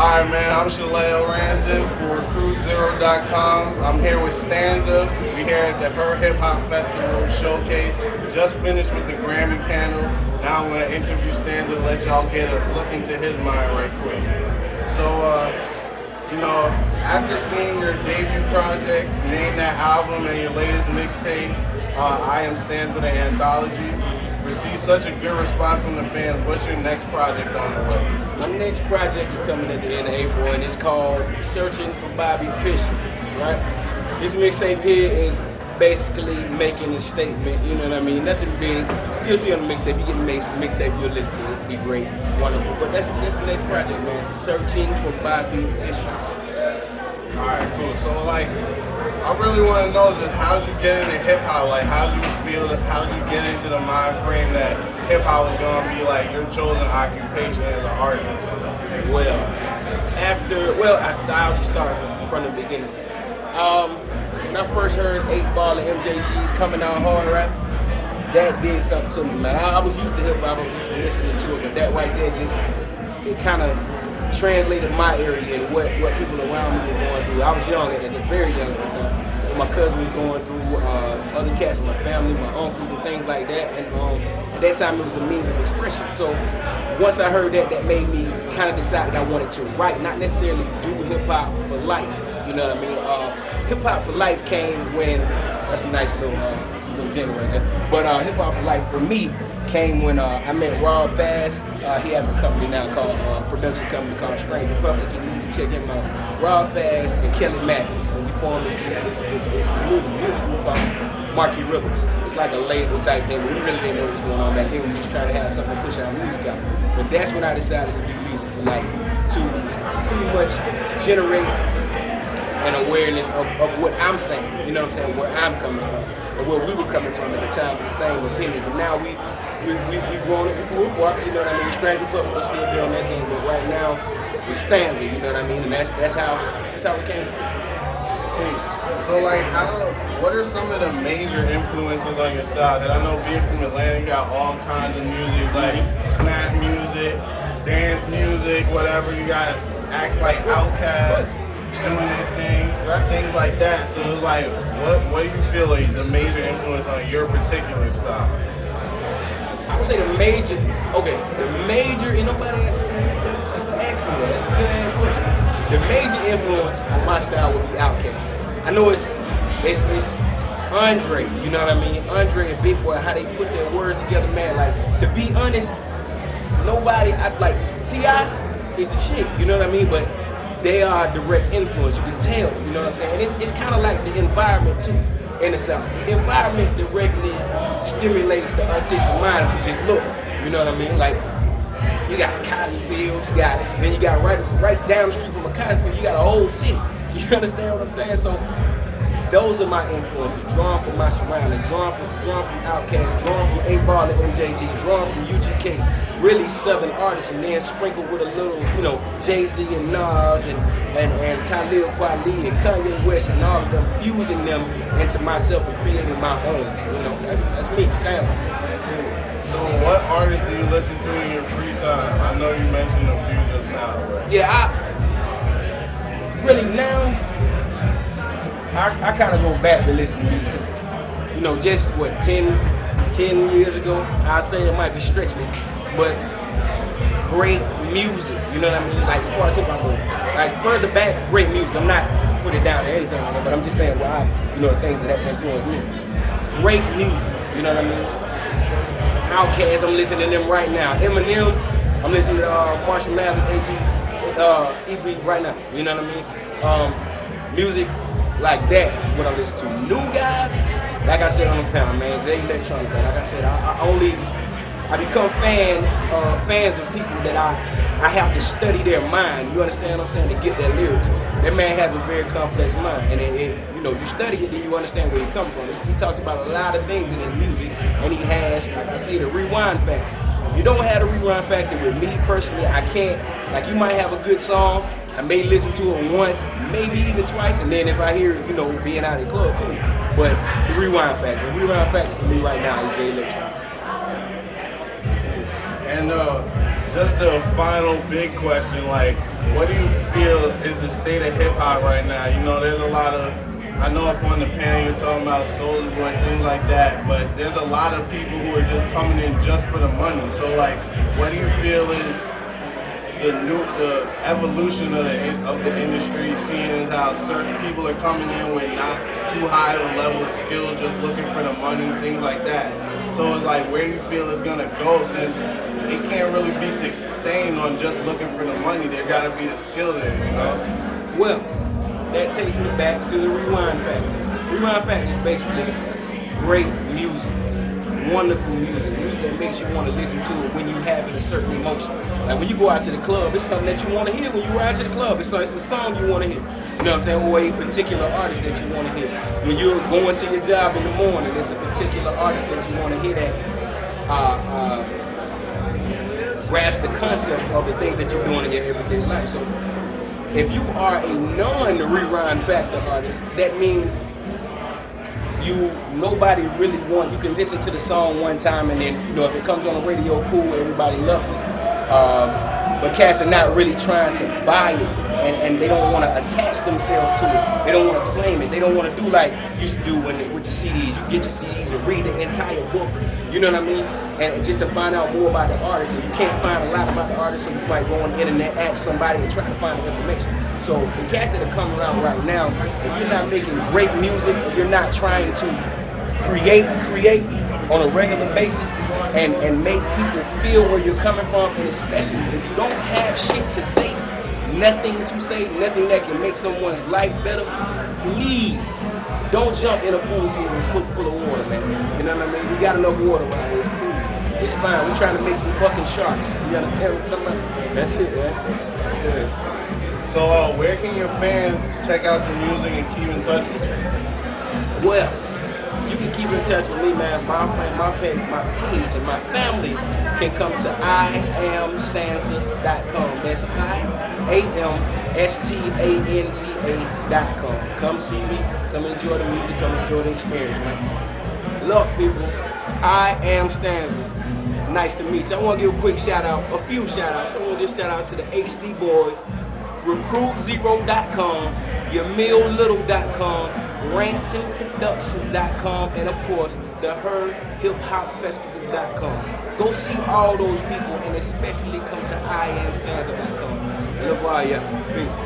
Alright, man, I'm Shaleo Ranson from RecruitZero.com. I'm here with Stanza. We're here at the H.E.R Hip Hop Festival Showcase. Just finished with the Grammy panel. Now I'm going to interview Stanza to let y'all get a look into his mind right quick. So, after seeing your debut project, Name That album, and your latest mixtape, I Am Stanza the Anthology, received such a good response from the fans. What's your next project on the way? My next project is coming at the end of April, and it's called Searching for Bobby Fischer, right? This mixtape here is basically making a statement, you know what I mean? Nothing big. You'll see on the mixtape, you get the mixtape, you'll listen to it, it'll be great, wonderful. But that's the next project, man. Searching for Bobby Fischer. Alright, cool. So, I really want to know just how'd you get into hip-hop? How'd you feel, how'd you get into the mind frame that hip-hop was going to be, your chosen occupation as an artist? I'll just start from the beginning. When I first heard 8-Ball and MJG's Coming Out Hard, right? That did something to me, man. I was used to hip-hop, I was used to listening to it, but that right there it kind of translated my area and what people around me were going through. I was young very young at the time. And my cousin was going through, other cats in my family, my uncles and things like that. And at that time it was a means of expression. So once I heard that made me kind of decide that I wanted to write, not necessarily do hip hop for life. You know what I mean? Hip hop for life came when, that's a nice little jingle right there. But hip hop for life for me came when I met Rob Bass. He has a company now called production company called Strange Republic. You need to check him out. Rob Bass and Kelly Mathis. And we formed this music group called Marquee Rivers. It's like a label type thing. We really didn't know what was going on back then. We just trying to have something to push our music out. But that's when I decided to do music for life, to pretty much generate an awareness of what I'm saying. You know what I'm saying? Where I'm coming from. And where we were coming from at the time with the same opinion. But now we've grown up, we grew apart, you know what I mean? Strange Republic, we're still doing that thing, but right now it's Stanza, you know what I mean? And that's how it came. So what are some of the major influences on your style? Because I know being from Atlanta, you got all kinds of music, snap music, dance music, whatever. You got acts like Outkast, doing their thing, things like that. So it's what do you feel like the major influence on your particular style? I would say the major, and nobody asked me that. That's a good ass question. The major influence on my style would be Outkast. I know it's Andre, you know what I mean? Andre and Big Boy, how they put their words together, man. To be honest, T.I. is the shit, you know what I mean? But they are a direct influence, you can tell, you know what I'm saying? And it's kind of like the environment too, in the South. The environment directly stimulates the artistic mind if you just look, you know what I mean? You got Cottonfield, then you got right down the street from a Cottonfield, you got a whole city. You understand what I'm saying? So those are my influences, drawn from my surroundings, drawn from Outkast, drawn from 8-Ball and MJG, drawn from UGK, really Southern artists, and then sprinkled with a little, Jay-Z and Nas and Talib Kweli and Kanye West and all of them, fusing them into myself and creating my own. That's me, Stanza. So what artists do you listen to in your free time? I know you mentioned a few just now, but I kind of go back to listen to music. Just 10 years ago, I'd say it might be stretching it, but great music, you know what I mean? As far as hip hop goes, further back, great music. I'm not putting it down to anything like that, but I'm just saying the things that have influenced me. Great music, you know what I mean? Outkast, I'm listening to them right now. Eminem, I'm listening to Marshall Mathers, EP right now, you know what I mean? Music like that, what I listen to. New guys, like I said on the panel, man, Jay Electronic, like I said, I become fans of people that I have to study their mind, you understand what I'm saying, to get their lyrics. That man has a very complex mind, and you study it, then you understand where he comes from. He talks about a lot of things in his music, and he has, like I say, the rewind factor. If you don't have the rewind factor with me personally, I can't, you might have a good song, I may listen to it once, maybe even twice, and then if I hear it, being out of the club, cool. But the rewind factor for me right now is Jay Electronic. And just a final big question, like, what do you feel is the state of hip-hop right now? You know, there's a lot of, I know up on the panel you're talking about Soulja Boy, things like that, but there's a lot of people who are just coming in just for the money. So, like, what do you feel is the evolution of the industry, seeing as how certain people are coming in with not too high of a level of skills, just looking for the money, things like that. So it's like, where do you feel it's gonna go, since it can't really be sustained on just looking for the money? There gotta be the skill there, you know? Well, that takes me back to the rewind factor. Rewind factor is basically great music, wonderful music that makes you want to listen to it when you have a certain emotion. Like when you go out to the club, it's something that you want to hear when you ride to the club. It's a song you want to hear. You know what I'm saying? Or a particular artist that you want to hear. When you're going to your job in the morning, there's a particular artist that you want to hear that grasp the concept of the things that you're doing in your everyday life. So if you are a non-rewind factor artist, that means nobody really wants, you can listen to the song one time and then, you know, if it comes on the radio, cool, everybody loves it. But cats are not really trying to buy it, and they don't want to attach themselves to it. They don't want to claim it. They don't want to do like you used to do with the CDs. You get your CDs and read the entire book, you know what I mean? And just to find out more about the artist. And you can't find a lot about the artist, so you might go on the internet, ask somebody, and try to find the information. So the cats that are coming around right now, if you're not making great music, if you're not trying to create on a regular basis and make people feel where you're coming from, and especially if you don't have shit to say, nothing to say, nothing that can make someone's life better, please don't jump in a pool full of water, man. You know what I mean? We got enough water around here. It's cool. It's fine. We're trying to make some fucking sharks. You understand what I'm talking about? That's it, man. Yeah. So, where can your fans check out your music and keep in touch with you? Well, you can keep in touch with me, man. My page and my family can come to IamStanza.com. That's IamStanza.com. Come see me. Come enjoy the music. Come enjoy the experience, man. Look, people, I am Stanza. Nice to meet you. I want to give a quick shout out, a few shout outs. I want to give a shout out to the HD Boyz, RecruitZero.com, YamilLittle.com, RansomProductions.com, and of course, the H.E.R HipHopFestival.com. Go see all those people, and especially come to IamStanza.com. Love all y'all. Peace.